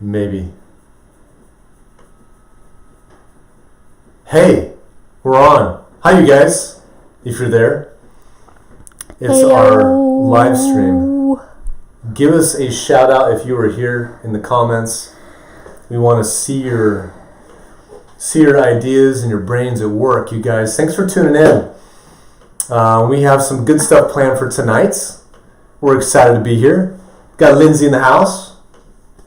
Maybe. Hey, we're on. Hi, you guys, if you're there. It's our live stream. Give us a shout out if you were here in the comments. We want to see your ideas and your brains at work, you guys. Thanks for tuning in. We have some good stuff planned for tonight. We're excited to be here. Got Lindsay in the house.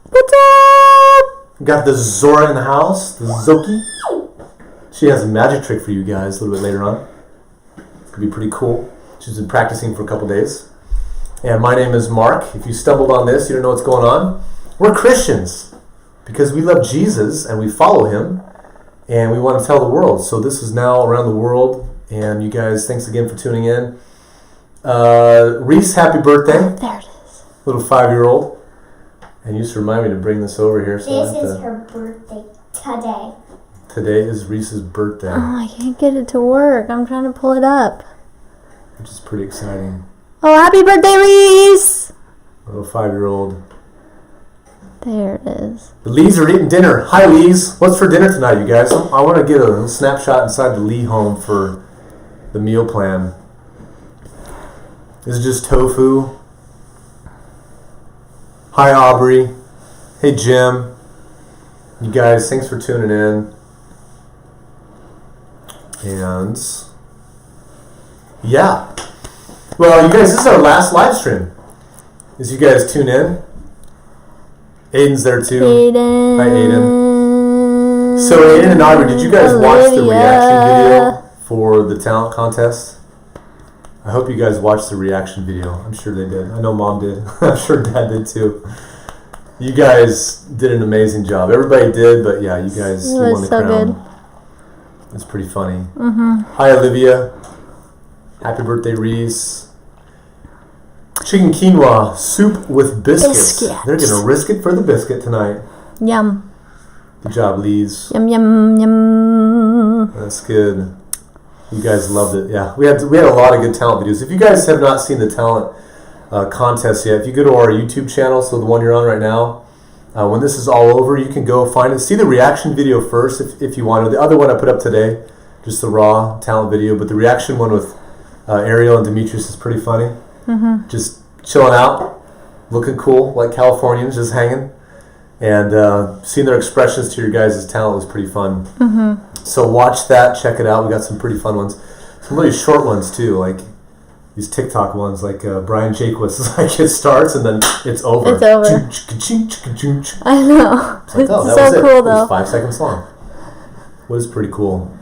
What's up? We got the Zora in the house, the Zoki. She has a magic trick for you guys a little bit later on. It's going to be pretty cool. She's been practicing for a couple days. And my name is Mark. If you stumbled on this, you don't know what's going on. We're Christians because we love Jesus and we follow him and we want to tell the world. So this is now around the world. And you guys, thanks again for tuning in. Reese, happy birthday. There it is. Little 5-year-old. And you just remind me to bring this over here. So this is her birthday today. Today is Reese's birthday. Oh, I can't get it to work. I'm trying to pull it up. Which is pretty exciting. Oh, happy birthday, Lise! Little 5-year-old. There it is. The Lees are eating dinner. Hi, Lees. What's for dinner tonight, you guys? I want to get a little snapshot inside the Lee home for the meal plan. Is it just tofu? Hi, Aubrey. Hey, Jim. You guys, thanks for tuning in. And yeah. Well, you guys, this is our last live stream. As you guys tune in. Aiden's there too. Aiden. Hi, Aiden. So, Aiden and Aubrey, did you guys watch the reaction video for the talent contest? I hope you guys watched the reaction video. I'm sure they did. I know Mom did. I'm sure Dad did too. You guys did an amazing job. Everybody did, but yeah, you guys you won the so crown. Good. It's pretty funny. Hi, Olivia. Happy birthday, Reese. Chicken quinoa soup with biscuits. They're going to risk it for the biscuit tonight. Yum. Good job, Lees. Yum, yum, yum. That's good. You guys loved it. Yeah, we had a lot of good talent videos. If you guys have not seen the talent contest yet, if you go to our YouTube channel, so the one you're on right now, when this is all over, you can go find it. See the reaction video first if you want to. The other one I put up today, just the raw talent video, but the reaction one with Ariel and Demetrius is pretty funny. Just chilling out, looking cool, like Californians, just hanging. And seeing their expressions to your guys' talent was pretty fun. So watch that, check it out. We got some pretty fun ones. Some really short ones too, like these TikTok ones, like Brian Jaquist. Like it starts and then it's over. It's over. I know. It's like, oh, that so was it. cool It though. was 5 seconds long. Was pretty cool.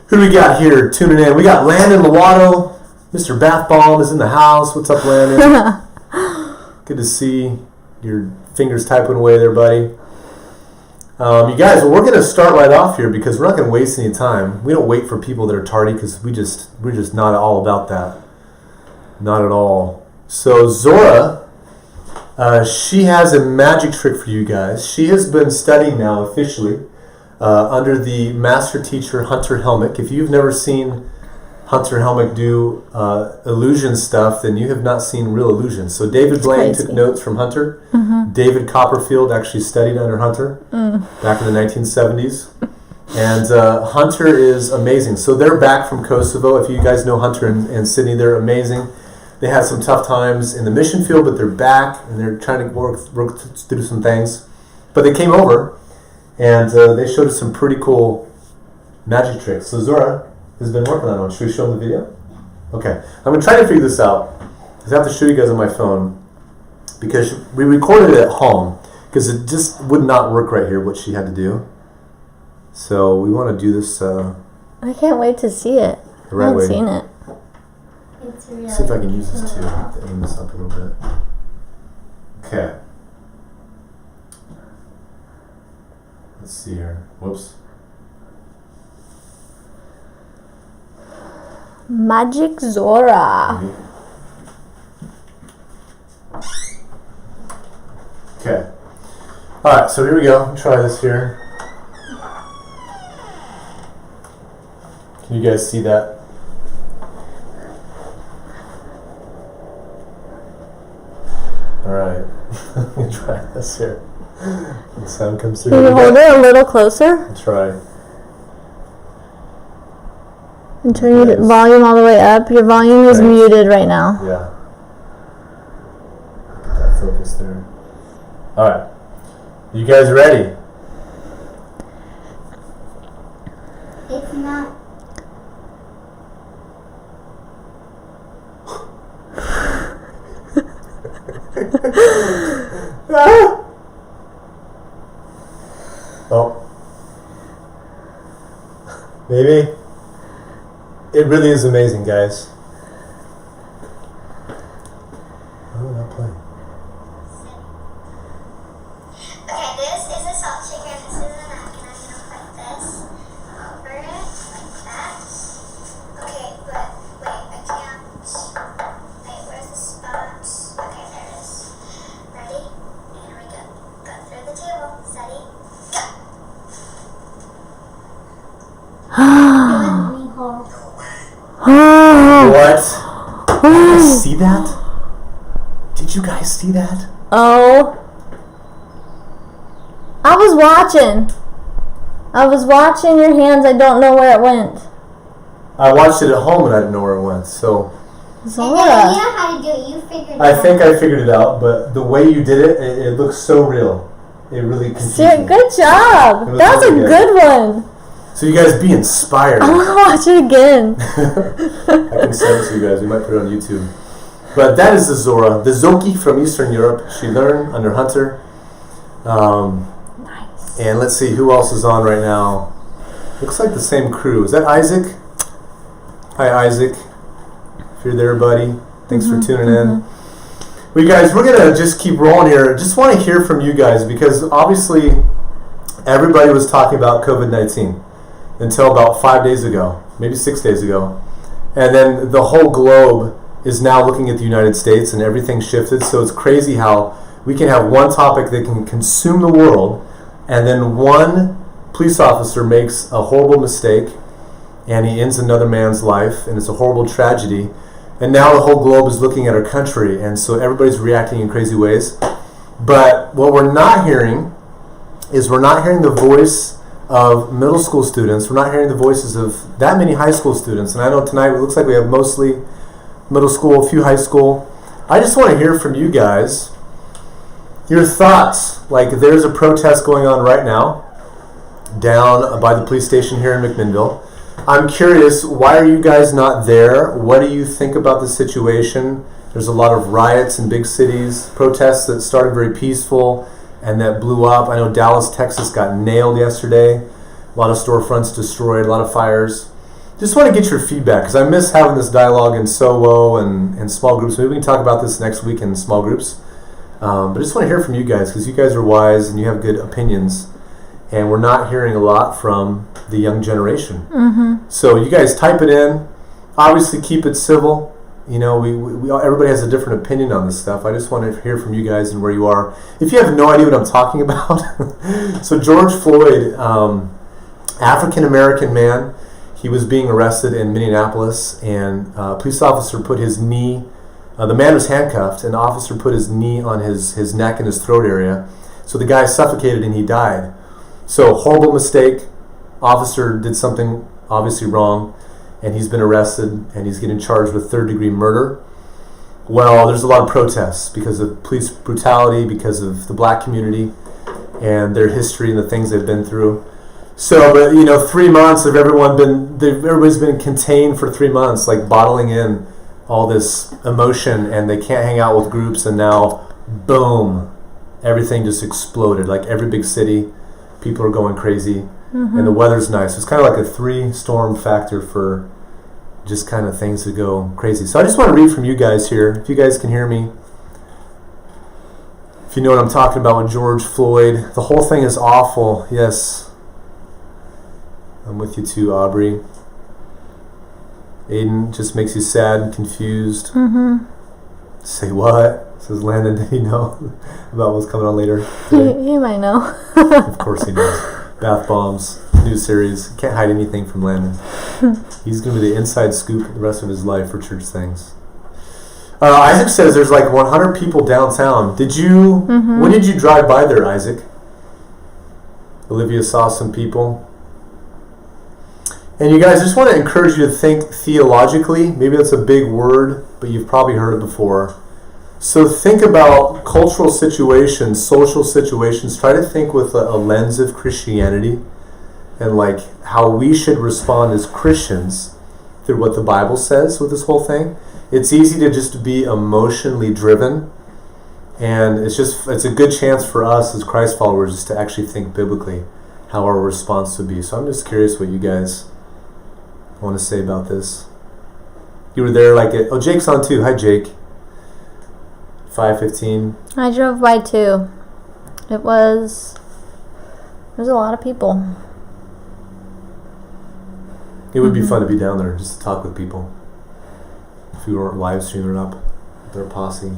Who do we got here tuning in? We got Landon Lovato. Mr. Bath Bomb is in the house. What's up, Landon? Good to see your fingers typing away there, buddy. You guys, well, we're going to start right off here because we're not going to waste any time. We don't wait for people that are tardy because we're just not all about that. Not at all. So Zora, she has a magic trick for you guys. She has been studying now officially under the master teacher Hunter Helmick. If you've never seen Hunter Helmick do illusion stuff, then you have not seen real illusions. So David Blaine took notes from Hunter. David Copperfield actually studied under Hunter back in the 1970s. And Hunter is amazing. So they're back from Kosovo. If you guys know Hunter and Sydney, they're amazing. They had some tough times in the mission field, but they're back and they're trying to work through some things. But they came over and they showed us some pretty cool magic tricks. So Zora has been working on one. Should we show them the video? Okay. I'm going to try to figure this out. I have to show you guys on my phone because we recorded it at home because it just would not work right here what she had to do. So we want to do this I can't wait to see it. the right I haven't way. seen it. It's really See if I can use this too. I have to aim this up a little bit. Okay. Let's see here. Whoops. Magic Zora. Maybe. Okay. Alright, so here we go. Try this here. Can you guys see that? Alright. Let me try this here. The sound comes through. Can you hold it a little closer? I'll try. And turn your volume all the way up. Your volume is muted right now. Yeah. Get that focus there. Alright. You guys ready? It's not. Oh. Maybe. It really is amazing, guys. Oh, not playing. Okay, this is a salt shaker and this is a napkin. I'm gonna put this over it like that. Okay, but wait, I can't. Wait, where's the spot? Okay, there it is. Ready? Here we go. Go through the table. Steady. Go. What? Did you guys see that? Did you guys see that? Oh. I was watching your hands. I don't know where it went. I watched it at home and I didn't know where it went, so And then you Zora. know how to do it. You figured it out. I think I figured it out, but the way you did it, it looks so real. It really confused me. Good job. It was That was a really good one. So you guys be inspired. I want to watch it again. I can send it to you guys. We might put it on YouTube. But that is the Zora, the Zoki from Eastern Europe. She learned under Hunter. Nice. And let's see who else is on right now. Looks like the same crew. Is that Isaac? Hi, Isaac. If you're there, buddy. Thanks for tuning in. Well, you guys, we're going to just keep rolling here. Just want to hear from you guys because obviously everybody was talking about COVID-19 until about 5 days ago, maybe 6 days ago. And then the whole globe is now looking at the United States and everything shifted. So it's crazy how we can have one topic that can consume the world and then one police officer makes a horrible mistake and he ends another man's life and it's a horrible tragedy. And now the whole globe is looking at our country and so everybody's reacting in crazy ways. But what we're not hearing is we're not hearing the voice of middle school students. We're not hearing the voices of that many high school students. And I know tonight it looks like we have mostly middle school, a few high school. I just want to hear from you guys your thoughts. Like there's a protest going on right now down by the police station here in McMinnville. I'm curious, why are you guys not there? What do you think about the situation? There's a lot of riots in big cities, protests that started very peaceful and that blew up. I know Dallas, Texas got nailed yesterday. A lot of storefronts destroyed, a lot of fires. Just want to get your feedback because I miss having this dialogue in SOWO and small groups. Maybe we can talk about this next week in small groups. But I just want to hear from you guys because you guys are wise and you have good opinions. And we're not hearing a lot from the young generation. So you guys type it in. Obviously keep it civil. You know, we everybody has a different opinion on this stuff. I just want to hear from you guys and where you are. If you have no idea what I'm talking about, so George Floyd, African-American man, he was being arrested in Minneapolis, and a police officer put his knee, the man was handcuffed, and the officer put his knee on his neck and his throat area. So the guy suffocated and he died. So horrible mistake. Officer did something obviously wrong. And he's been arrested and he's getting charged with third-degree murder. Well, there's a lot of protests because of police brutality, because of the black community and their history and the things they've been through. So, but 3 months of everybody's been contained for 3 months, like bottling in all this emotion, and they can't hang out with groups. And now, boom, everything just exploded. Like every big city, people are going crazy. And the weather's nice. It's kind of like a 3-storm factor for just kind of things to go crazy. So I just want to read from you guys here. If you guys can hear me. If you know what I'm talking about with George Floyd. The whole thing is awful. Yes. I'm with you too, Aubrey. Aiden, just makes you sad and confused. Say what? Says Landon, did he know about what's coming on later? He might know. Of course he knows. Bath Bombs, new series. Can't hide anything from Landon. He's going to be the inside scoop the rest of his life for church things. Isaac says there's like 100 people downtown. When did you drive by there, Isaac? Olivia saw some people. And you guys, I just want to encourage you to think theologically. Maybe that's a big word, but you've probably heard it before. So think about cultural situations, social situations. Try to think with a lens of Christianity and like how we should respond as Christians through what the Bible says with this whole thing. It's easy to just be emotionally driven, and it's a good chance for us as Christ followers just to actually think biblically how our response would be. So I'm just curious what you guys want to say about this. You were there Jake's on too. Hi, Jake. 5:15. I drove by too. There's a lot of people. It would be fun to be down there just to talk with people. If we weren't live streaming it up with their posse.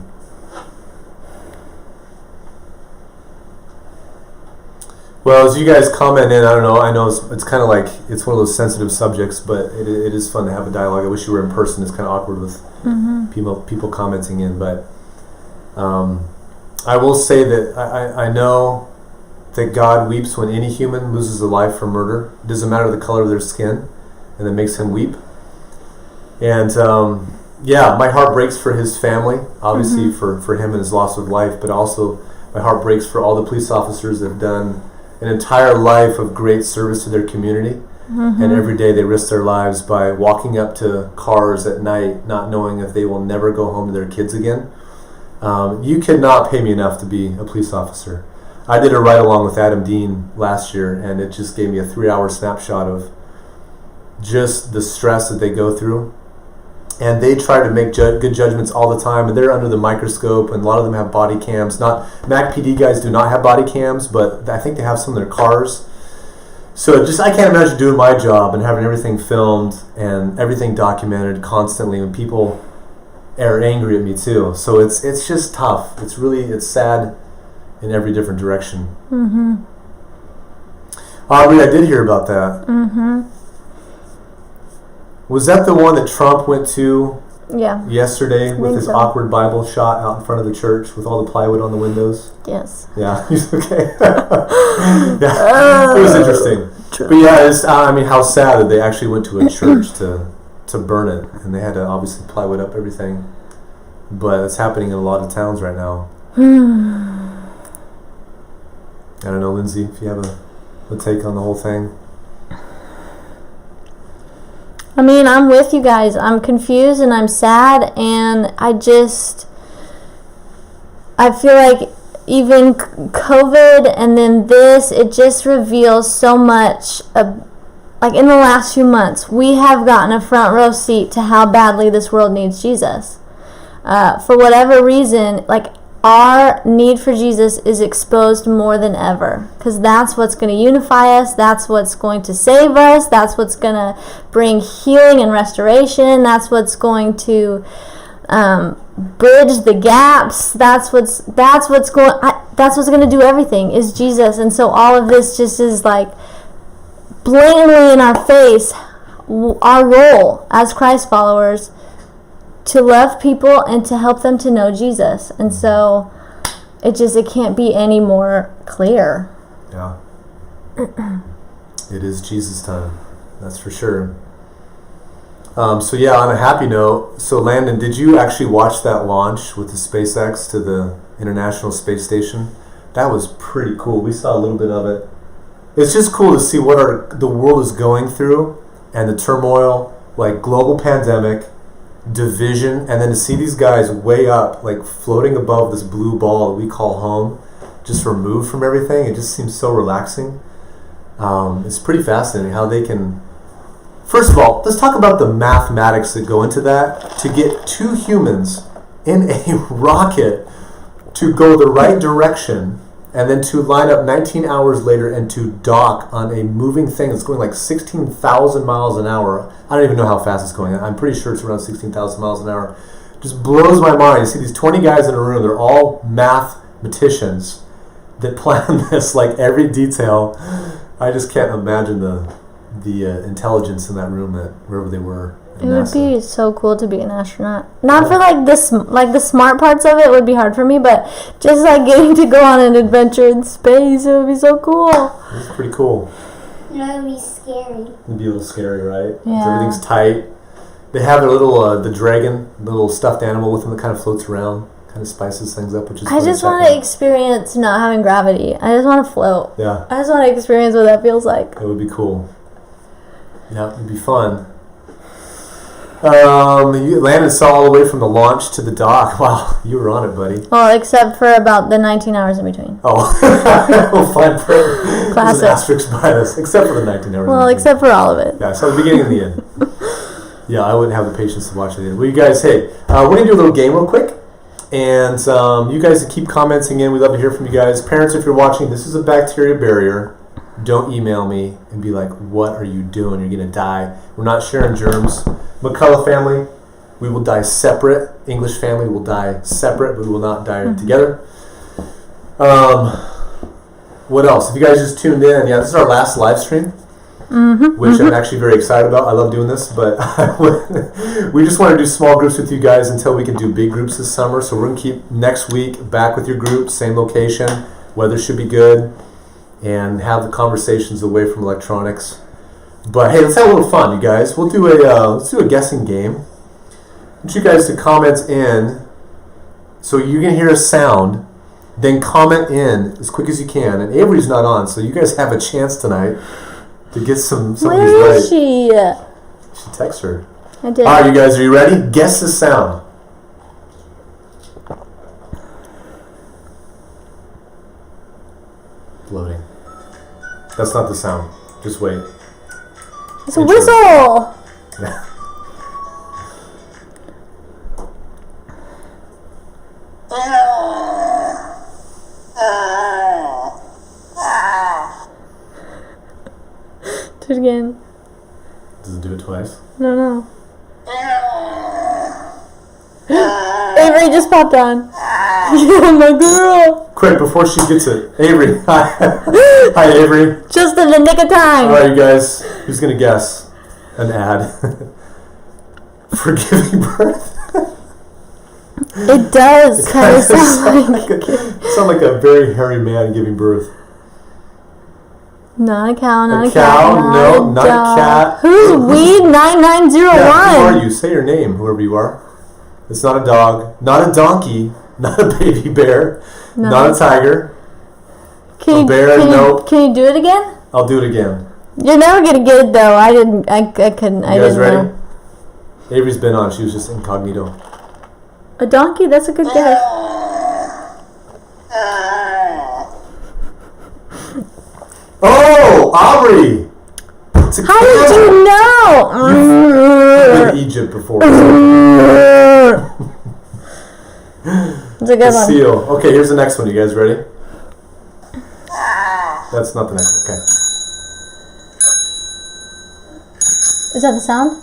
Well, as you guys comment in, I know it's kind of like, it's one of those sensitive subjects, but it is fun to have a dialogue. I wish you were in person. It's kind of awkward with people commenting in, but I will say that I know that God weeps when any human loses a life for murder. It doesn't matter the color of their skin, and that makes him weep. And my heart breaks for his family, obviously for him and his loss of life, but also my heart breaks for all the police officers that have done an entire life of great service to their community. And every day they risk their lives by walking up to cars at night, not knowing if they will never go home to their kids again. You could not pay me enough to be a police officer. I did a ride along with Adam Dean last year, and it just gave me a 3-hour snapshot of just the stress that they go through. And they try to make good judgments all the time, and they're under the microscope, and a lot of them have body cams. Mac PD guys do not have body cams, but I think they have some in their cars. So I can't imagine doing my job and having everything filmed and everything documented constantly when people are angry at me too. So it's just tough. It's sad in every different direction. Aubrey, I did hear about that. Was that the one that Trump went to yesterday with his awkward Bible shot out in front of the church with all the plywood on the windows? Yes. Yeah, he's okay. It was interesting. But yeah, how sad that they actually went to a church to burn it, and they had to obviously plywood up everything. But it's happening in a lot of towns right now. I don't know, Lindsay, if you have a take on the whole thing. I'm with you guys. I'm confused and I'm sad, and I feel like even COVID and then this, it just reveals so much like in the last few months, we have gotten a front row seat to how badly this world needs Jesus. For whatever reason, like our need for Jesus is exposed more than ever, because that's what's going to unify us, that's what's going to save us, that's what's going to bring healing and restoration, that's what's going to bridge the gaps, that's what's going to do everything, is Jesus. And so all of this just is like blatantly in our face, our role as Christ followers to love people and to help them to know Jesus. And so it can't be any more clear. Yeah. It is Jesus time. That's for sure. On a happy note, so Landon, did you actually watch that launch with the SpaceX to the International Space Station? That was pretty cool. We saw a little bit of it. It's just cool to see what the world is going through and the turmoil, like global pandemic, division, and then to see these guys way up, like floating above this blue ball that we call home, just removed from everything. It just seems so relaxing. It's pretty fascinating how they can... First of all, let's talk about the mathematics that go into that. To get two humans in a rocket to go the right direction and then to line up 19 hours later and to dock on a moving thing that's going like 16,000 miles an hour. I don't even know how fast it's going. I'm pretty sure it's around 16,000 miles an hour. Just blows my mind. You see these 20 guys in a room. They're all mathematicians that plan this, like every detail. I just can't imagine the intelligence in that room, that wherever they were, It would be so cool to be an astronaut. Not for like the smart parts of it would be hard for me, but just like getting to go on an adventure in space, it would be so cool. It's pretty cool. No, it would be scary. It'd be a little scary, right? 'Cause Yeah. everything's tight. They have their little the dragon, the little stuffed animal with them that kind of floats around, kind of spices things up, which is. I just want to experience not having gravity. I just want to float. Yeah, I just want to experience what that feels like. it would be cool. Yeah, it'd be fun. Landon saw all the way from the launch to the dock. Wow, you were on it, buddy. Well, except for about the 19 hours in between. Oh, we'll find there's Classic. an asterisk by this, except for the 19 hours. Well, except for all of it. Yeah, so the beginning and the end. Yeah, I wouldn't have the patience to watch the end. Well, you guys, hey, we're going to do a little game real quick. And you guys keep commenting in. We'd love to hear from you guys. Parents, if you're watching, this is a bacteria barrier. Don't email me and be like, what are you doing? You're going to die. We're not sharing germs. McCullough family, we will die separate. English family will die separate, but we will not die together. What else? If you guys just tuned in, yeah, this is our last live stream, which I'm actually very excited about. I love doing this, but we just want to do small groups with you guys until we can do big groups this summer. So we're going to keep next week back with your group, same location. Weather should be good, and have the conversations away from electronics. But hey, let's have a little fun, you guys. We'll do let's do a guessing game. I want you guys to comment in. So you're gonna hear a sound, then comment in as quick as you can. And Avery's not on, so you guys have a chance tonight to get some of these Where right. is she? She text her. I did. All right, you guys, are you ready? Guess the sound. Loading. That's not the sound. Just wait. It's a whistle. Do it again. Does it do it twice? No. Avery just popped on. Yeah, my girl. Quick, before she gets it. Avery. Hi, Avery. Just in the nick of time. All right, you guys. Who's going to guess an ad for giving birth? It does kind of sound like sound like a very hairy man giving birth. Not a cow, not A a cow? cat. No, not a dog. cat. Who's Weed 9901? Yeah, who are you? Say your name, whoever you are. It's not a dog, not a donkey, not a baby bear, No. not a tiger. Can A bear, nope. Can you do it again? I'll do it again. You're never gonna get it though. I couldn't. You I guys didn't ready? know. Avery's been on. She was just incognito. A donkey? That's a good guess. Oh, Aubrey! It's a How did you know? I've been to Egypt before. It's a good The one. seal. Okay, here's the next one. You guys ready? That's not the next one. Okay. Is that the sound? I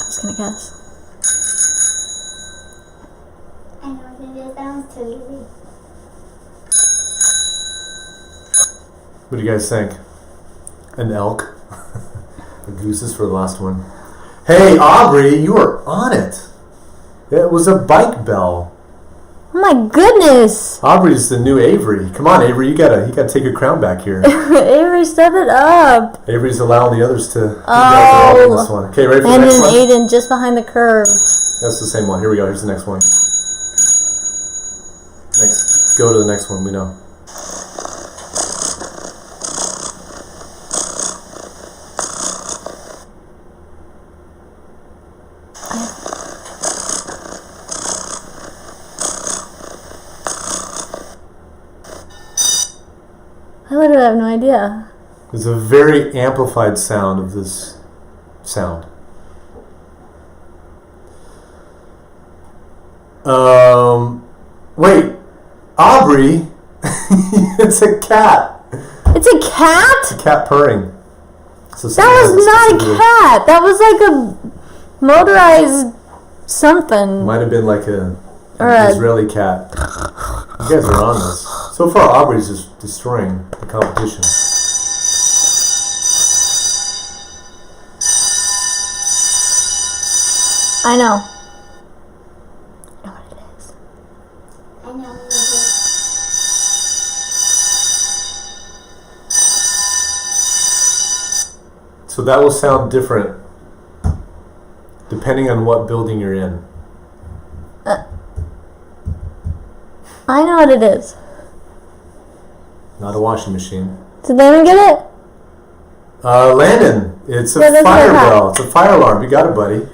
was gonna guess. I know what it is. That one's too easy. What do you guys think? An elk? A goose is for the last one. Hey, Aubrey, you were on it. It was a bike bell. Oh my goodness! Aubrey's the new Avery. Come on, Avery, you gotta take your crown back here. Avery, step it up. Avery's allowing the others to. You guys are all in this one. Okay, ready for And the next then one? Aiden just behind the curve. That's the same one. Here we go. Here's the next one. Next, go to the next one. We know. I literally have no idea. There's a very amplified sound of this sound. Wait, Aubrey, it's a cat. It's a cat? It's a cat purring. So That was not a cat. That was like a motorized something. Might have been like Or an a- Israeli cat. You guys are on this. So far, Aubrey's just destroying the competition. I know. I know what it is. I know what it is. So that will sound different depending on what building you're in. I know what it is. Not a washing machine. Did Landon get it? Landon, it's a What is fire it? bell. It's a fire alarm. You got it, buddy.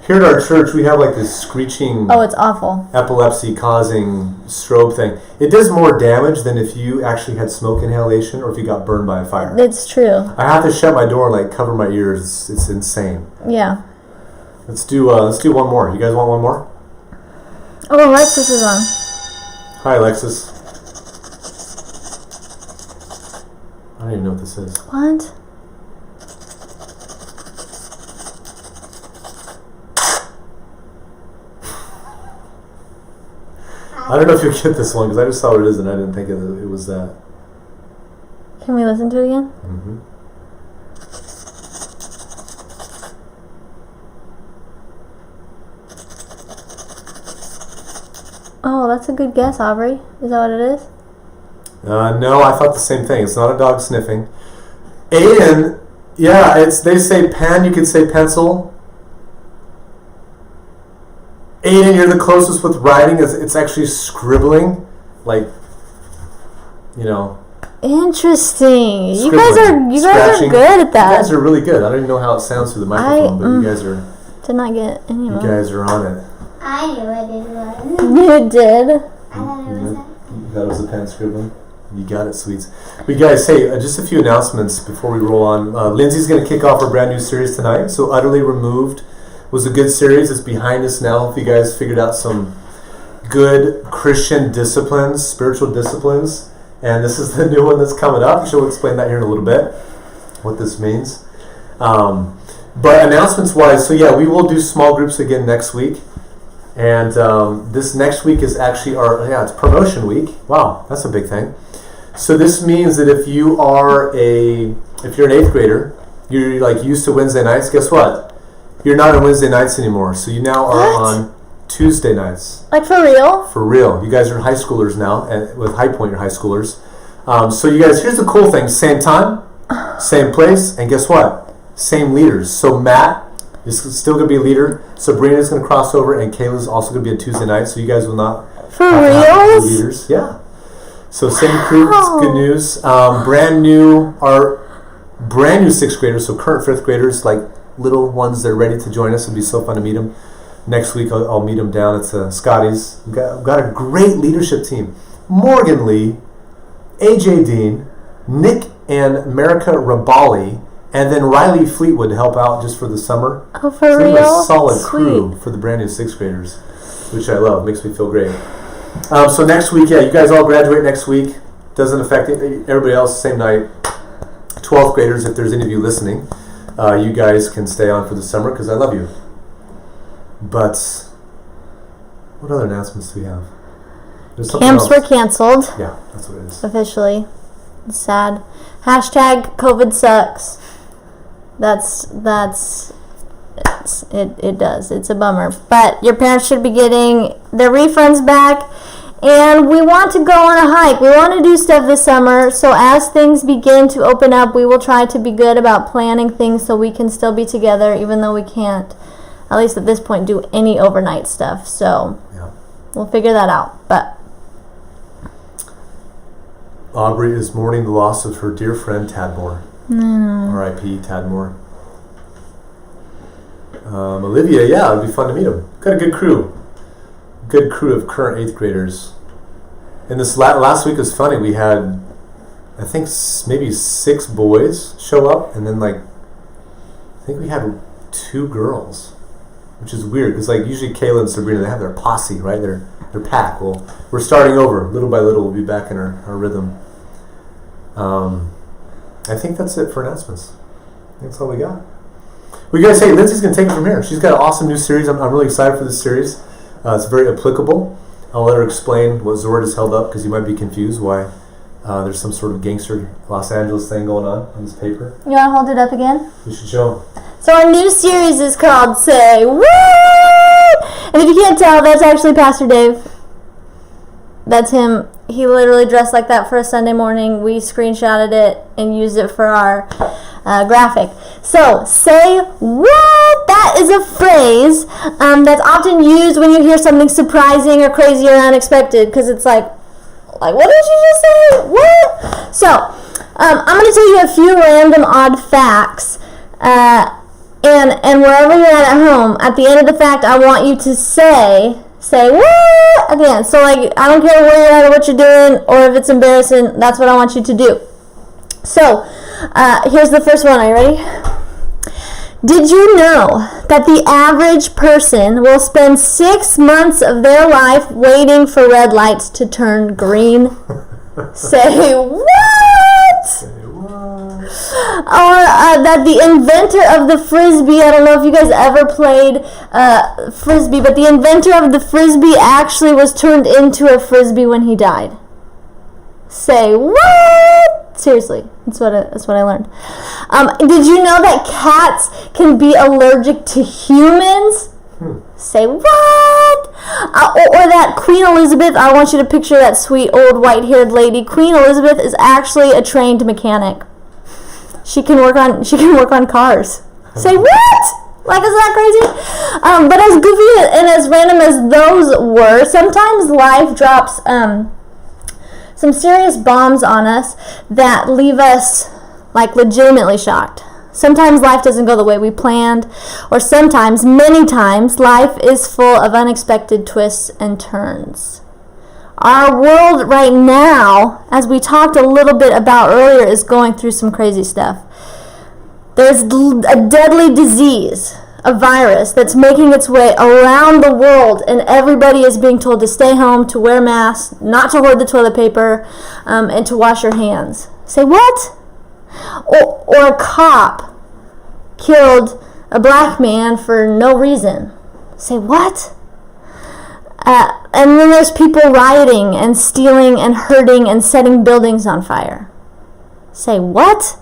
Here at our church, we have like this screeching, Oh, it's awful. epilepsy-causing strobe thing. It does more damage than if you actually had smoke inhalation or if you got burned by a fire. It's true. I have to shut my door and like cover my ears. It's insane. Yeah. Let's do one more. You guys want one more? Oh, Alexis is on. Hi, Alexis. I don't even know what this is. What? I don't know if you'll get this one because I just saw what it is and I didn't think it was that. Can we listen to it again? Mm-hmm. Oh, that's a good guess, Aubrey. Is that what it is? No, I thought the same thing. It's not a dog sniffing. Aiden, yeah, they say pen, you could say pencil. Aiden, you're the closest with writing. It's actually scribbling, like, you know. Interesting. You Scribbling, guys scratching. are good at that. You guys are really good. I don't even know how it sounds through the microphone, but you guys are. Did not get any of You them. guys are on it. I knew what it was. You did. I thought it was That was the pen scribbling. You got it, sweets. But guys, hey, just a few announcements before we roll on. Lindsay's going to kick off our brand new series tonight. So Utterly Removed was a good series. It's behind us now. If you guys figured out some good Christian disciplines, spiritual disciplines, and this is the new one that's coming up. She'll explain that here in a little bit, what this means. But announcements-wise, so yeah, we will do small groups again next week. And this next week is actually it's promotion week. Wow, that's a big thing. So this means that if you're an 8th grader, you're like used to Wednesday nights, guess what? You're not on Wednesday nights anymore. So you now are What? on Tuesday nights. Like for real? For real. You guys are high schoolers now, and with High Point, you're high schoolers. So you guys, here's the cool thing. Same time, same place, and guess what? Same leaders. So Matt is still going to be a leader. Sabrina's going to cross over, and Kayla's also going to be on Tuesday night, so you guys will not For have to have reals? leaders. Yeah. So same crew, it's good news. Our brand new 6th graders, so current 5th graders, like little ones that are ready to join us. It'll be so fun to meet them. Next week I'll meet them down at Scotty's. We've got a great leadership team. Morgan Lee, AJ Dean, Nick and America Rabali, and then Riley Fleetwood to help out just for the summer. Oh, for So we have real? a solid Sweet. crew for the brand new 6th graders, which I love. Makes me feel great. So next week, yeah, you guys all graduate next week. Doesn't affect everybody else. Same night. 12th graders, if there's any of you listening, you guys can stay on for the summer because I love you. But what other announcements do we have? There's something Camps else. were canceled Yeah, that's what it is. officially. It's sad. Hashtag COVID sucks. It does. It's a bummer. But your parents should be getting their refunds back. And we want to go on a hike. We want to do stuff this summer. So as things begin to open up, we will try to be good about planning things so we can still be together, even though we can't, at least at this point, do any overnight stuff. So Yeah. we'll figure that out. But Aubrey is mourning the loss of her dear friend Tadmore. R.I.P. Tadmore. Olivia, yeah, it'd be fun to meet him. Got a good crew. Good crew of current 8th graders. And this last week was funny. We had, I think, maybe 6 boys show up, and then I think we had 2 girls, which is weird because usually Kayla and Sabrina, they have their posse, right? Their pack. Well, we're starting over little by little. We'll be back in our rhythm. I think that's it for announcements. That's all we got. Well, you guys, hey, Lindsay's going to take it from here. She's got an awesome new series. I'm really excited for this series. It's very applicable. I'll let her explain what Zord has held up because you might be confused why there's some sort of gangster Los Angeles thing going on this paper. you want to hold it up again? We should show them. So our new series is called Say Woo! And if you can't tell, that's actually Pastor Dave. That's him. He literally dressed like that for a Sunday morning. We screenshotted it and used it for our graphic. So, say what? That is a phrase that's often used when you hear something surprising or crazy or unexpected, because it's like, what did you just say? What? So, I'm going to tell you a few random odd facts. And wherever you're at home, at the end of the fact, I want you to say what at the end. So, like, I don't care where you're at or what you're doing, or if it's embarrassing, that's what I want you to do. So, here's the first one. Are you ready? Did you know that the average person will spend 6 months of their life waiting for red lights to turn green? Say what? Say what? Or that the inventor of the Frisbee, I don't know if you guys ever played Frisbee, but the inventor of the Frisbee actually was turned into a Frisbee when he died. Say what? Seriously, that's what I learned. Did you know that cats can be allergic to humans? Say what? Or that Queen Elizabeth, I want you to picture that sweet old white-haired lady. Queen Elizabeth is actually a trained mechanic. She can work on cars. Say what? Like, isn't that crazy? But as goofy and as random as those were, sometimes life drops some serious bombs on us that leave us, like, legitimately shocked. Sometimes life doesn't go the way we planned, or sometimes, many times, life is full of unexpected twists and turns. Our world right now, as we talked a little bit about earlier, is going through some crazy stuff. There's a deadly disease, a virus, that's making its way around the world, and everybody is being told to stay home, to wear masks, not to hoard the toilet paper, and to wash your hands. Say what? Or a cop killed a black man for no reason. Say what? And then there's people rioting and stealing and hurting and setting buildings on fire. Say what?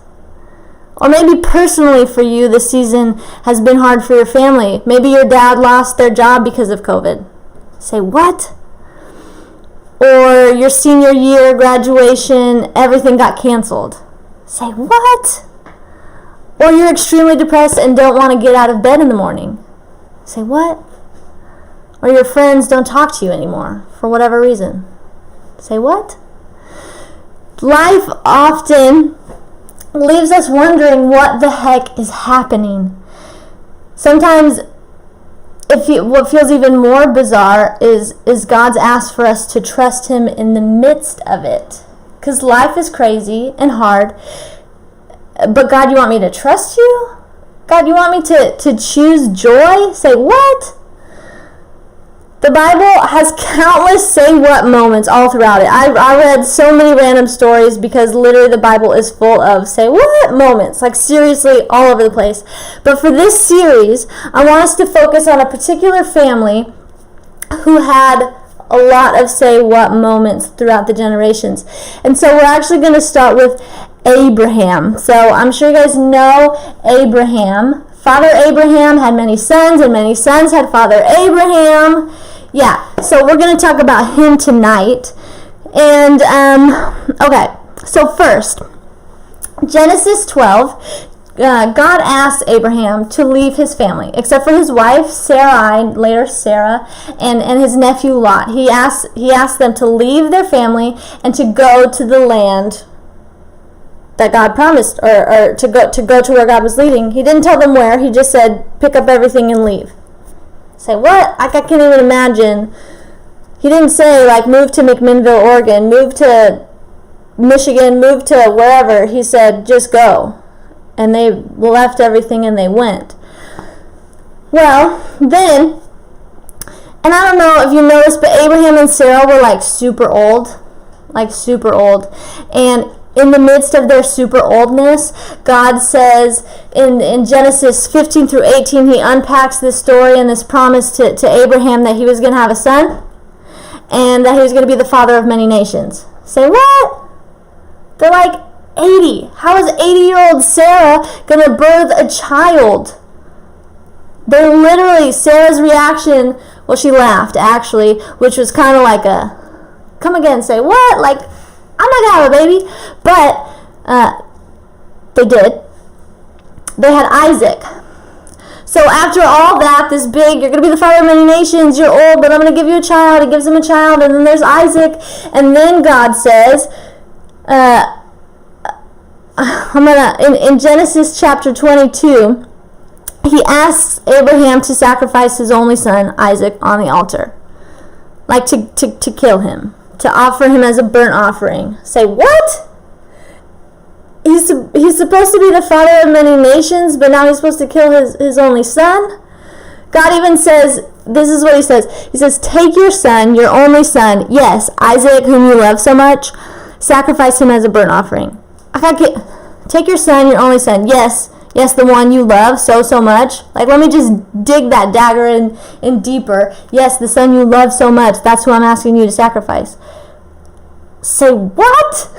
Or maybe personally for you, this season has been hard for your family. Maybe your dad lost their job because of COVID. Say what? Or your senior year graduation, everything got canceled. Say what? Or you're extremely depressed and don't want to get out of bed in the morning. Say what? Or your friends don't talk to you anymore for whatever reason. Say what? Life often leaves us wondering what the heck is happening. Sometimes what feels even more bizarre is God's asked for us to trust Him in the midst of it. Because life is crazy and hard. But God, you want me to trust you? God, you want me to choose joy? Say what? The Bible has countless say what moments all throughout it. I read so many random stories because literally the Bible is full of say what moments. Like seriously all over the place. But for this series, I want us to focus on a particular family who had a lot of say what moments throughout the generations. And so we're actually going to start with Abraham. So I'm sure you guys know Abraham. Father Abraham had many sons, and many sons had Father Abraham. Yeah, so we're going to talk about him tonight. And, okay, so first, Genesis 12, God asked Abraham to leave his family, except for his wife Sarai, later Sarah, and his nephew Lot. He asked them to leave their family and to go to the land that God promised, or to go to where God was leading. He didn't tell them where. He just said, pick up everything and leave. Say, what? I can't even imagine. He didn't say, like, move to McMinnville, Oregon, move to Michigan, move to wherever. He said, just go. And they left everything and they went. Well, then, and I don't know if you noticed, but Abraham and Sarah were, like, super old. Like, super old. And in the midst of their super oldness, God says in Genesis 15 through 18, He unpacks this story and this promise to Abraham that he was going to have a son and that he was going to be the father of many nations. Say what? They're like 80. How is 80-year-old Sarah going to birth a child? They're literally, Sarah's reaction Well, she laughed, actually, which was kind of like a, come again, say, what? Like, I'm not going to have a baby. But they did. They had Isaac. So after all that, this big, you're going to be the father of many nations, you're old, but I'm going to give you a child. He gives him a child, and then there's Isaac. And then God says, in Genesis chapter 22, he asks Abraham to sacrifice his only son, Isaac, on the altar. Like to kill him, to offer him as a burnt offering. Say, what? He's supposed to be the father of many nations, but now he's supposed to kill his only son? God even says, this is what he says. He says, take your son, your only son, yes, Isaac, whom you love so much, sacrifice him as a burnt offering. Take your son, your only son, yes, the one you love so much. Like, let me just dig that dagger in deeper. Yes, the son you love so much, that's who I'm asking you to sacrifice. Say, what?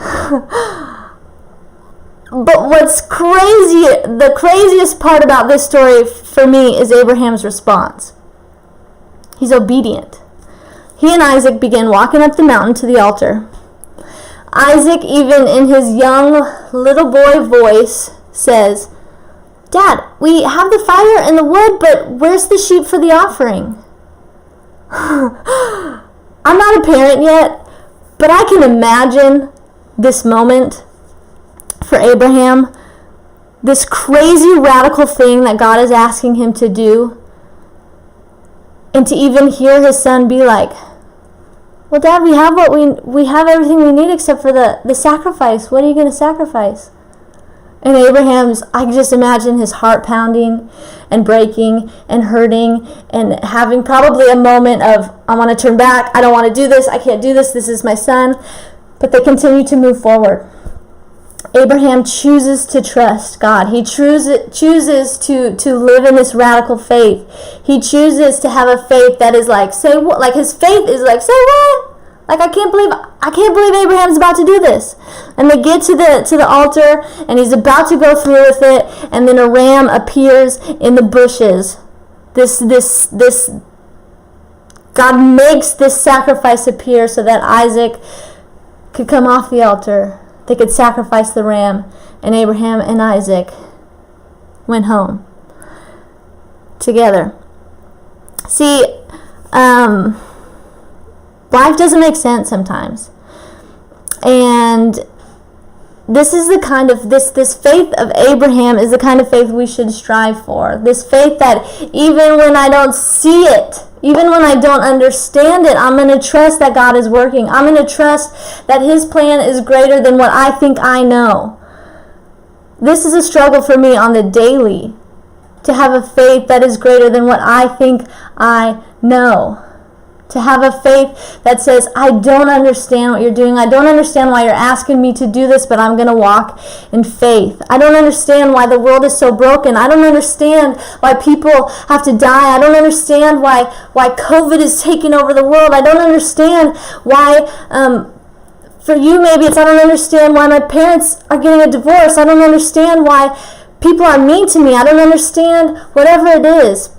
But what's crazy, the craziest part about this story for me is Abraham's response. He's obedient. He and Isaac begin walking up the mountain to the altar. Isaac, even in his young little boy voice, says, Dad, we have the fire and the wood, but where's the sheep for the offering? I'm not a parent yet, but I can imagine this moment for Abraham, this crazy radical thing that God is asking him to do, and to even hear his son be like, well, Dad, we have everything we need except for the sacrifice. What are you going to sacrifice? And Abraham's, I can just imagine his heart pounding and breaking and hurting and having probably a moment of, I want to turn back. I don't want to do this. I can't do this. This is my son. But they continue to move forward. Abraham chooses to trust God. He chooses to live in this radical faith. He chooses to have a faith that is like, say what? Like his faith is like, say what? Like, I can't believe Abraham's about to do this. And they get to the altar, and he's about to go through with it, and then a ram appears in the bushes. This God makes this sacrifice appear so that Isaac could come off the altar. They could sacrifice the ram, and Abraham and Isaac went home together. See, life doesn't make sense sometimes. And this is the kind of, this faith of Abraham is the kind of faith we should strive for. This faith that even when I don't see it, even when I don't understand it, I'm going to trust that God is working. I'm going to trust that his plan is greater than what I think I know. This is a struggle for me on the daily, to have a faith that is greater than what I think I know. To have a faith that says, I don't understand what you're doing. I don't understand why you're asking me to do this, but I'm going to walk in faith. I don't understand why the world is so broken. I don't understand why people have to die. I don't understand why COVID is taking over the world. I don't understand why, for you maybe it's, I don't understand why my parents are getting a divorce. I don't understand why people are mean to me. I don't understand whatever it is.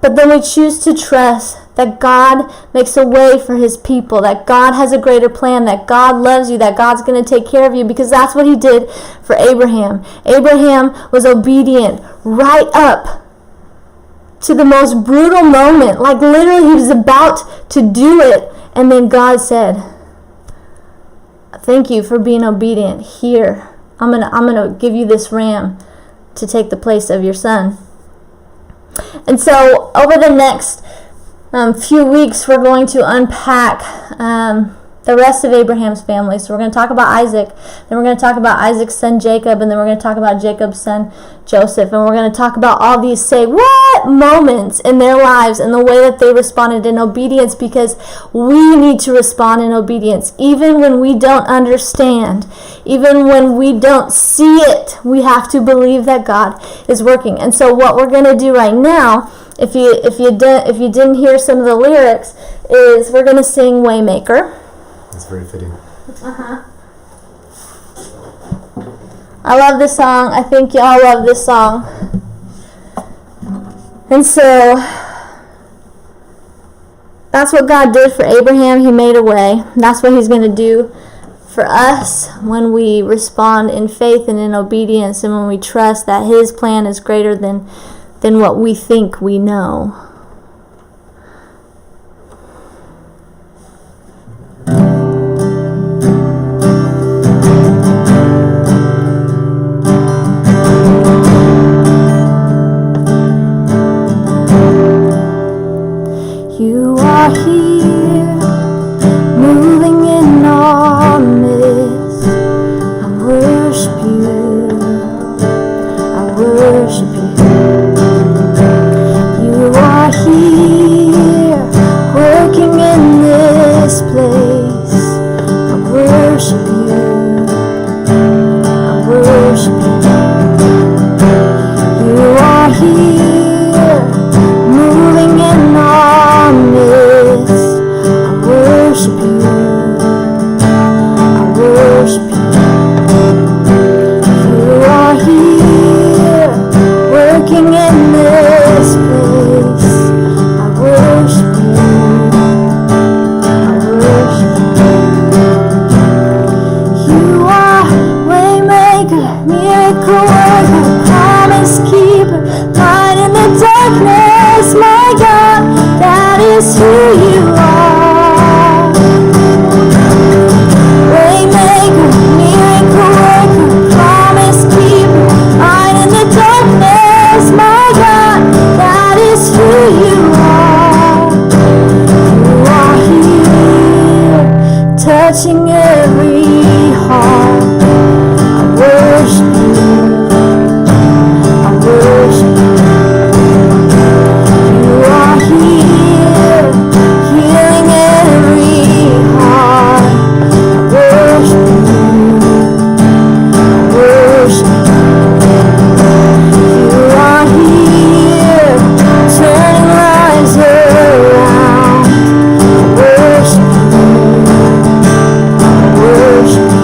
But then we choose to trust that God makes a way for his people, that God has a greater plan, that God loves you, that God's going to take care of you, because that's what he did for Abraham. Abraham was obedient right up to the most brutal moment. Like literally he was about to do it, and then God said, thank you for being obedient. Here, I'm gonna give you this ram to take the place of your son. And so over the next few weeks, we're going to unpack the rest of Abraham's family. So we're going to talk about Isaac, then we're going to talk about Isaac's son Jacob, and then we're going to talk about Jacob's son Joseph. And we're going to talk about all these say what moments in their lives and the way that they responded in obedience, because we need to respond in obedience. Even when we don't understand, even when we don't see it, we have to believe that God is working. And so what we're going to do right now, if you didn't hear some of the lyrics, is we're going to sing Waymaker. That's very fitting. I love this song. I think y'all love this song. And so That's what God did for Abraham. He made a way. That's what he's going to do for us when we respond in faith and in obedience, and when we trust that his plan is greater than what we think we know. You are here, moving in our midst. I worship you. I worship you. You are here, working in this place. I worship you. I worship you. You are here, moving in our midst. I worship you. I worship you. You are here, working in this place. I worship you. I worship you. You are waymaker, miracle worker, promise keeper, light in the darkness, my God, that is who you are. Waymaker, miracle worker, promise keeper, light in the darkness, my God, that is who you are. You are here, touching every heart. I worship you. I worship you. You are here, healing every heart. I worship you. I worship you. You are here, turning lives around. I worship you. I worship you.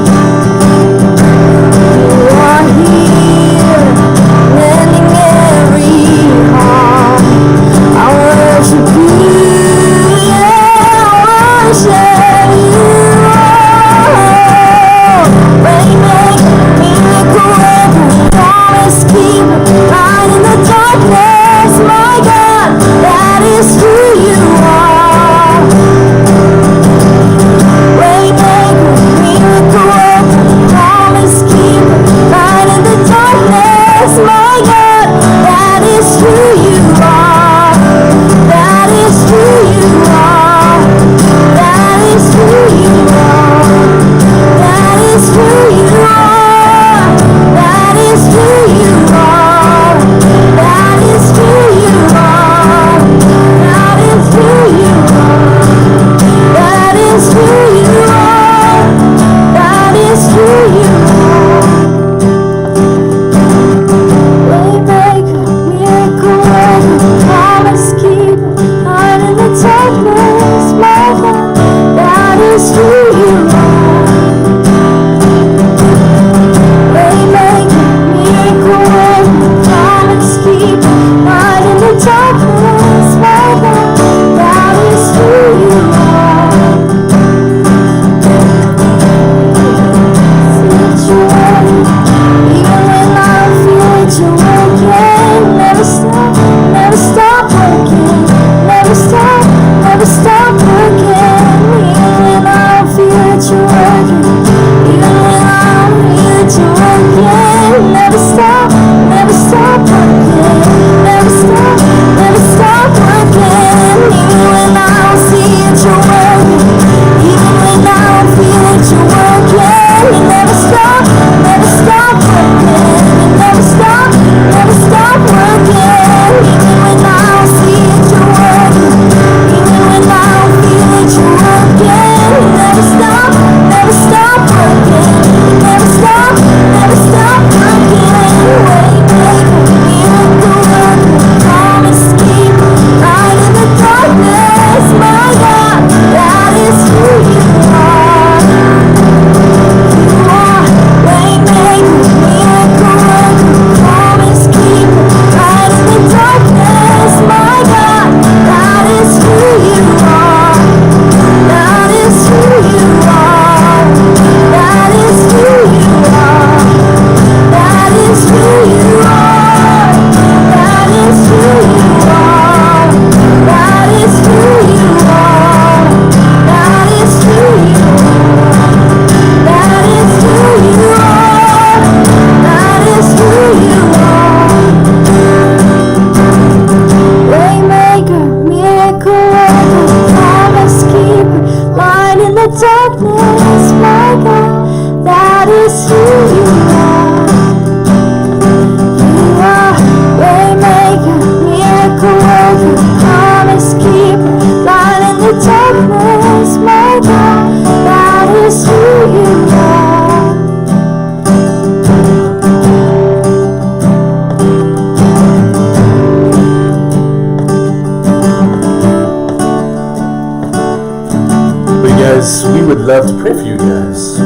would love to pray for you guys.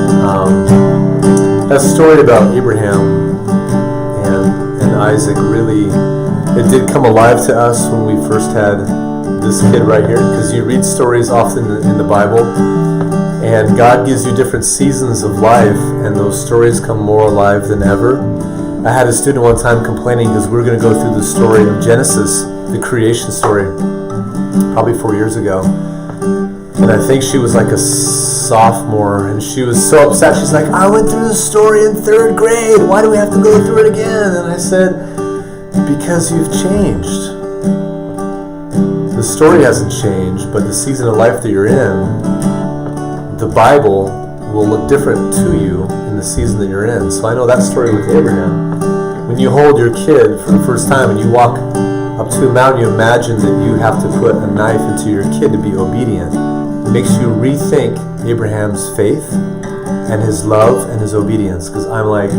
That story about Abraham and Isaac really, it did come alive to us when we first had this kid right here, because you read stories often in the Bible, and God gives you different seasons of life, and those stories come more alive than ever. I had a student one time complaining because we were going to go through the story of Genesis, the creation story, probably 4 years ago. And I think she was like a sophomore, and she was so upset. She's like, I went through the story in 3rd grade. Why do we have to go through it again? And I said, because you've changed. The story hasn't changed, but the season of life that you're in, the Bible will look different to you in the season that you're in. So I know that story with Abraham. When you hold your kid for the first time and you walk up to a mountain, you imagine that you have to put a knife into your kid to be obedient. It makes you rethink Abraham's faith and his love and his obedience. Because I'm like,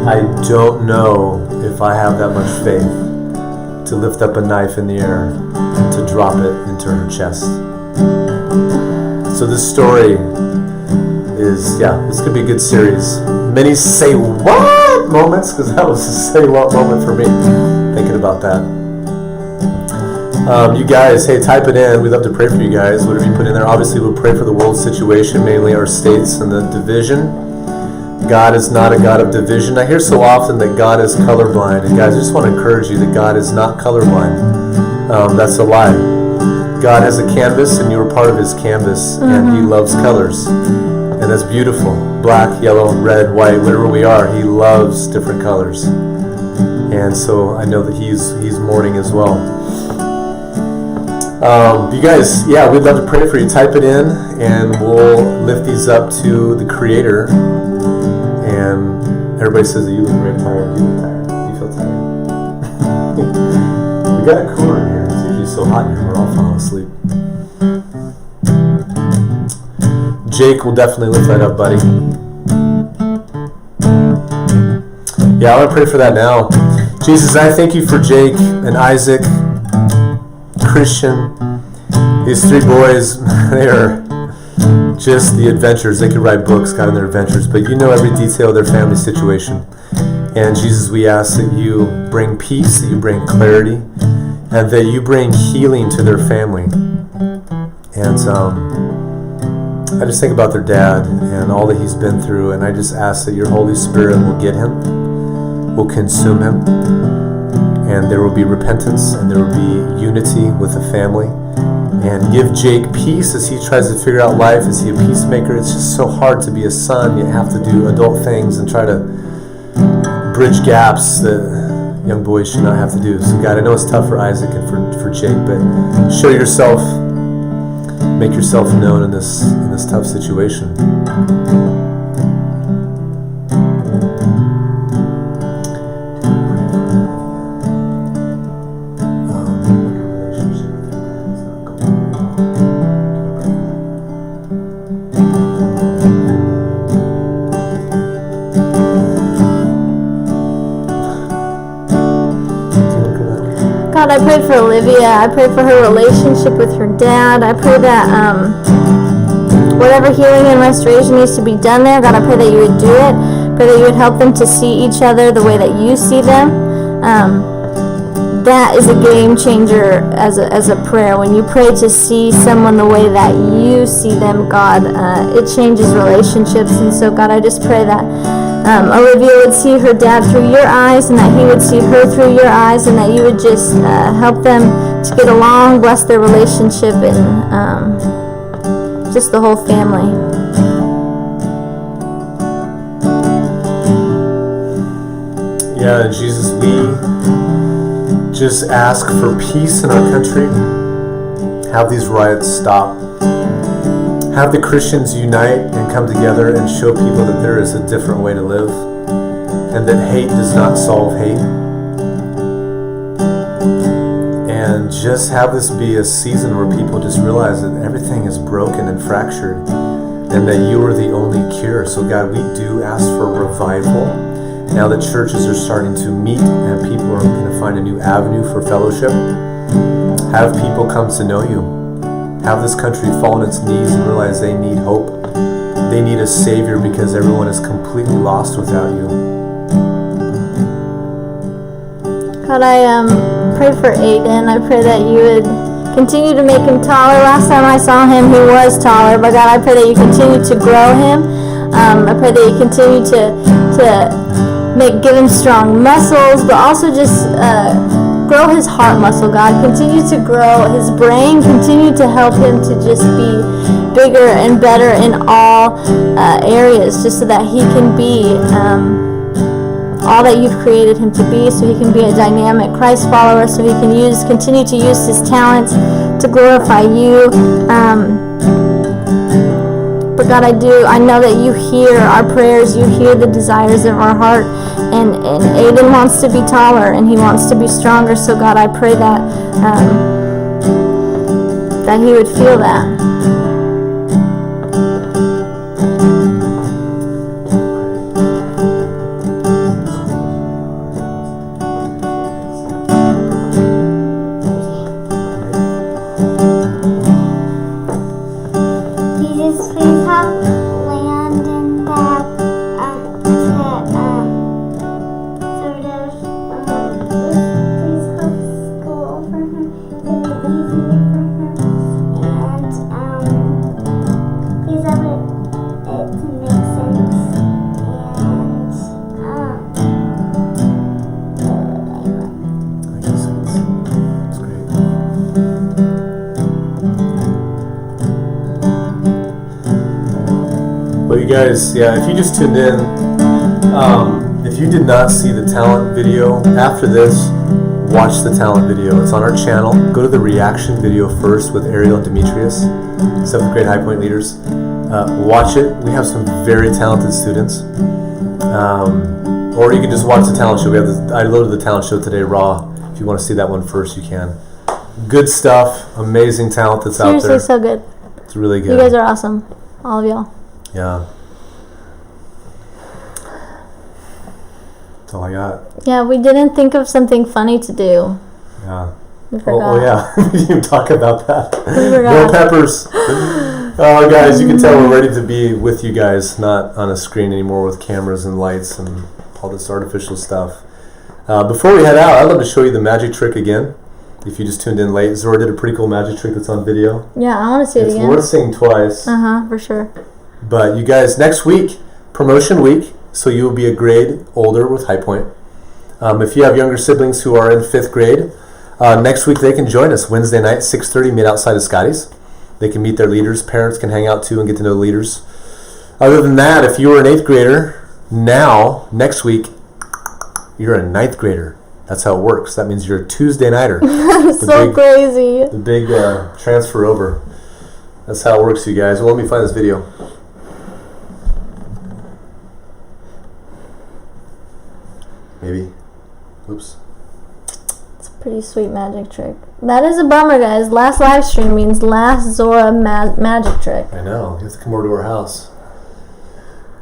I don't know if I have that much faith to lift up a knife in the air and to drop it into her chest. So this story is, this could be a good series. Many say what moments, because that was a say what moment for me, thinking about that. You guys, hey, type it in. We'd love to pray for you guys. Whatever you put in there. Obviously, we'll pray for the world situation, mainly our states and the division. God is not a God of division. I hear so often that God is colorblind. And guys, I just want to encourage you that God is not colorblind. That's a lie. God has a canvas, and you are part of his canvas, and he loves colors. And that's beautiful. Black, yellow, red, white, whatever we are, he loves different colors. And so I know that he's mourning as well. You guys, we'd love to pray for you. Type it in, and we'll lift these up to the Creator. And everybody says that you look very tired. Do you look tired? Do you feel tired? We got a cooler in here. It's usually so hot in here. We're all falling asleep. Jake will definitely lift that up, buddy. I want to pray for that now. Jesus, I thank you for Jake and Isaac, Christian. These 3 boys, they are just the adventures. They could write books, God, in their adventures, but you know every detail of their family situation. And Jesus, we ask that you bring peace, that you bring clarity, and that you bring healing to their family. And I just think about their dad and all that he's been through, and I just ask that your Holy Spirit will get him, will consume him, and there will be repentance, and there will be unity with the family. And give Jake peace as he tries to figure out life. Is he a peacemaker? It's just so hard to be a son. You have to do adult things and try to bridge gaps that young boys should not have to do. So God, I know it's tough for Isaac and for Jake, but show yourself, make yourself known in this tough situation. God, I pray for Olivia. I pray for her relationship with her dad. I pray that whatever healing and restoration needs to be done there, God, I pray that you would do it. Pray that you would help them to see each other the way that you see them. That is a game changer as a prayer. When you pray to see someone the way that you see them, God, it changes relationships. And so, God, I just pray that Olivia would see her dad through your eyes, and that he would see her through your eyes, and that you would just help them to get along, bless their relationship, and just the whole family. Yeah, Jesus, we just ask for peace in our country. Have these riots stop. Have the Christians unite and come together and show people that there is a different way to live, and that hate does not solve hate. And just have this be a season where people just realize that everything is broken and fractured, and that you are the only cure. So God, we do ask for revival. Now that churches are starting to meet and people are going to find a new avenue for fellowship, have people come to know you. Have this country fall on its knees and realize they need hope. they need a Savior because everyone is completely lost without you. God, I pray for Aiden. I pray that you would continue to make him taller. Last time I saw him, he was taller. But God, I pray that you continue to grow him. I pray that you continue to give him strong muscles, but also just grow his heart muscle, God. Continue to grow his brain. Continue to help him to just be bigger and better in all areas, just so that he can be all that you've created him to be, so he can be a dynamic Christ follower, so he can continue to use his talents to glorify you. But God, I know that you hear our prayers, you hear the desires of our heart, and Aiden wants to be taller and he wants to be stronger. So God, I pray that that he would feel that. Guys, yeah, if you just tuned in, if you did not see the talent video, after this, watch the talent video. It's on our channel. Go to the reaction video first with Ariel and Demetrius, 7th grade High Point leaders. Watch it. We have some very talented students. Or you can just watch the talent show. I loaded the talent show today raw. If you want to see that one first, you can. Good stuff. Amazing talent that's out there. Seriously, so good. It's really good. You guys are awesome. All of y'all. Yeah. That's all I got. Yeah, we didn't think of something funny to do. Yeah. We forgot. Oh yeah. We didn't talk about that. We forgot. No peppers. Oh, guys, you can tell we're ready to be with you guys, not on a screen anymore with cameras and lights and all this artificial stuff. Before we head out, I'd love to show you the magic trick again. If you just tuned in late, Zora did a pretty cool magic trick that's on video. Yeah, I want to see it again. It's worth seeing twice. For sure. But you guys, next week, promotion week, so you will be a grade older with High Point. If you have younger siblings who are in 5th grade, next week they can join us Wednesday night, 6:30, meet outside of Scotty's. They can meet their leaders. Parents can hang out too and get to know the leaders. Other than that, if you were an 8th grader, next week, you're a 9th grader. That's how it works. That means you're a Tuesday nighter. Crazy. The big transfer over. That's how it works, you guys. Well, let me find this video. Maybe. Oops. It's a pretty sweet magic trick. That is a bummer, guys. Last live stream means last Zora magic trick. I know. You have to come over to our house.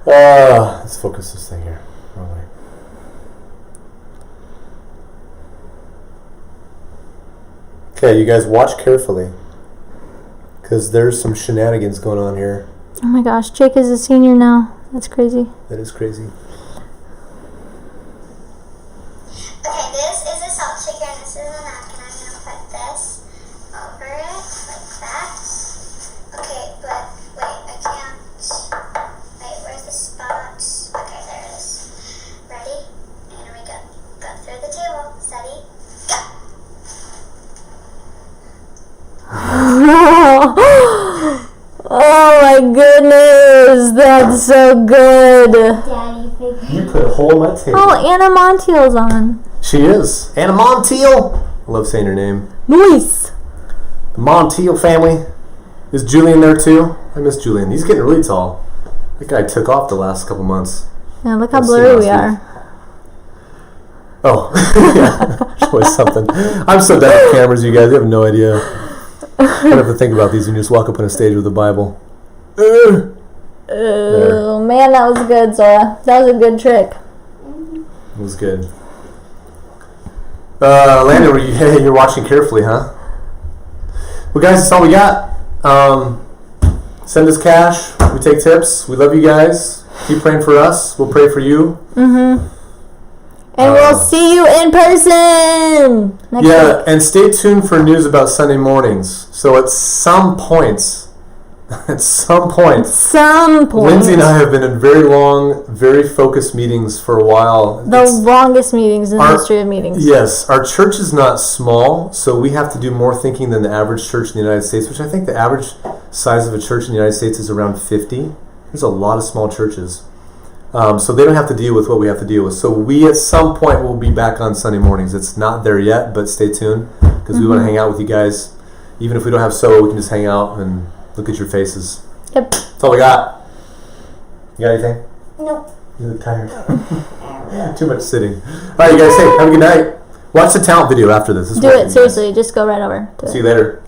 Let's focus this thing here. Wrong way. Okay, you guys watch carefully, because there's some shenanigans going on here. Oh my gosh, Jake is a senior now. That's crazy. That is crazy. Okay, this is a salt shaker and this is a napkin. I'm going to put this over it like that. Okay, but wait, I can't. Wait, where's the spots? Okay, there it is. Ready? And here we go. Go through the table. Steady. Go. Oh my goodness, that's so good. Daddy figure. You put a hole in my table. Oh, Anna Montiel's on. She is. Anna Montiel. I love saying her name. Luis. The Montiel family. Is Julian there too? I miss Julian. He's getting really tall. That guy took off the last couple months. Yeah, look how Let's see blurry last we week. are. Oh, yeah. There's always something. I'm so bad with cameras, you guys. You have no idea. I have to think about these when you just walk up on a stage with a Bible. Oh man, that was good, Zora. That was a good trick. It was good. Landon, you're watching carefully, huh? Well, guys, that's all we got. Send us cash. We take tips. We love you guys. Keep praying for us. We'll pray for you. Mm-hmm. And we'll see you in person next week. And stay tuned for news about Sunday mornings. So at some points, Lindsay and I have been in very long, very focused meetings for a while. The longest meetings in the history of meetings. Yes, our church is not small, so we have to do more thinking than the average church in the United States, which I think the average size of a church in the United States is around 50. There's a lot of small churches. So they don't have to deal with what we have to deal with. So we, at some point, will be back on Sunday mornings. It's not there yet, but stay tuned, because we want to hang out with you guys. Even if we don't have we can just hang out and look at your faces. Yep. That's all we got. You got anything? Nope. You look tired. Too much sitting. All right, you guys. Hey, have a good night. Watch the talent video after this. Do it. Seriously. Just go right over to it. See you later.